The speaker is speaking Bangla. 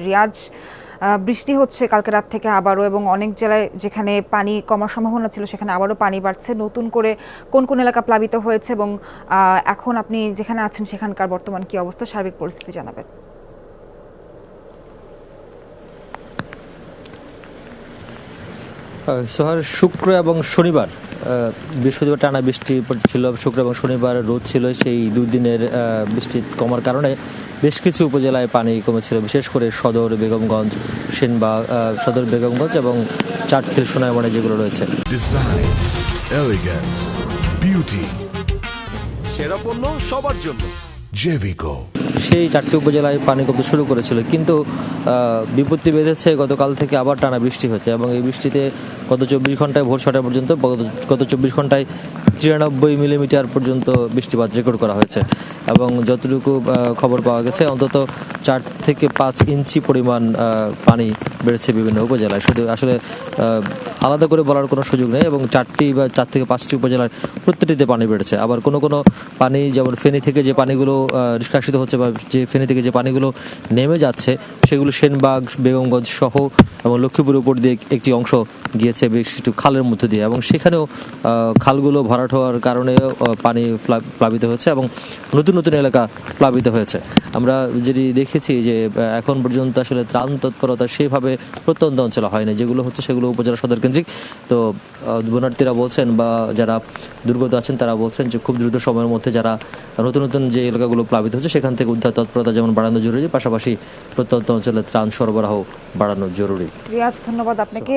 রিয়াজ, বৃষ্টি হচ্ছে কালকে রাত থেকে আবারও, এবং অনেক জেলায় যেখানে পানি কমার সম্ভাবনা ছিল সেখানে আবারও পানি বাড়ছে। নতুন করে কোন কোন এলাকা প্লাবিত হয়েছে এবং এখন আপনি যেখানে আছেন সেখানকার বর্তমান কি অবস্থা, সার্বিক পরিস্থিতি জানাবেন। সোহার, শুক্র এবং শনিবার বৃহস্পতিবার টানা বৃষ্টি ছিল, শুক্র এবং শনিবার রোদ ছিল। সেই দুই দিনের বৃষ্টি কমার কারণে বেশ কিছু উপজেলায় পানি কমেছিল, বিশেষ করে সদর, বেগমগঞ্জ, সেনবাগ, সদর, বেগমগঞ্জ এবং চাটখিল, সোনাইমুড়ি যেগুলো রয়েছে। ডিজাইন, এলিগেন্স, বিউটি, সেরা পণ্য সবার জন্য জেভিকো। সেই 4টি উপজেলায় পানি কমতে শুরু করেছিল, কিন্তু বিপত্তি বেঁধেছে গতকাল থেকে আবার টানা বৃষ্টি হচ্ছে এবং এই বৃষ্টিতে গত 24 ঘন্টায় ভোর 6টা পর্যন্ত গত 24 ঘন্টায় 93 মিলিমিটার পর্যন্ত বৃষ্টিপাত রেকর্ড করা হয়েছে এবং যতটুকু খবর পাওয়া গেছে অন্তত 4 থেকে 5 ইঞ্চি পরিমাণ পানি বেড়েছে বিভিন্ন উপজেলায়। শুধু আসলে আলাদা করে বলার কোনো সুযোগ নেই এবং 4 থেকে 5টি উপজেলার প্রত্যেকটিতে পানি বেড়েছে। আবার কোনো পানি, যেমন ফেনী থেকে যে পানিগুলো নিষ্কাশিত হচ্ছে বা যে ফেনী থেকে যে পানিগুলো নেমে যাচ্ছে সেগুলো সেনবাগ, বেগমগঞ্জ সহ এবং লক্ষ্মীপুরের উপর দিয়ে একটি অংশ গিয়েছে বেশ একটু খালের মধ্য দিয়ে এবং সেখানেও খালগুলো ভরাট হওয়ার কারণে পানি প্লাবিত হয়েছে এবং নতুন নতুন এলাকা প্লাবিত হয়েছে। আমরা যেটি দেখেছি যে এখন পর্যন্ত আসলে ত্রাণ তৎপরতা সেভাবে প্রত্যন্ত অঞ্চলে হয়নি, যেগুলো হচ্ছে সেগুলো উপজেলা সদর কেন্দ্রিক। তো বন্যার্থীরা বলছেন বা যারা দুর্গত আছেন তারা বলছেন যে খুব দ্রুত সময়ের মধ্যে যারা নতুন নতুন যে এলাকাগুলো প্লাবিত হচ্ছে সেখান থেকে উদ্ধার তৎপরতা যেমন বাড়ানো জরুরি, পাশাপাশি প্রত্যন্ত অঞ্চলে ত্রাণ সরবরাহ বাড়ানো জরুরি। রিয়াজ, ধন্যবাদ আপনাকে।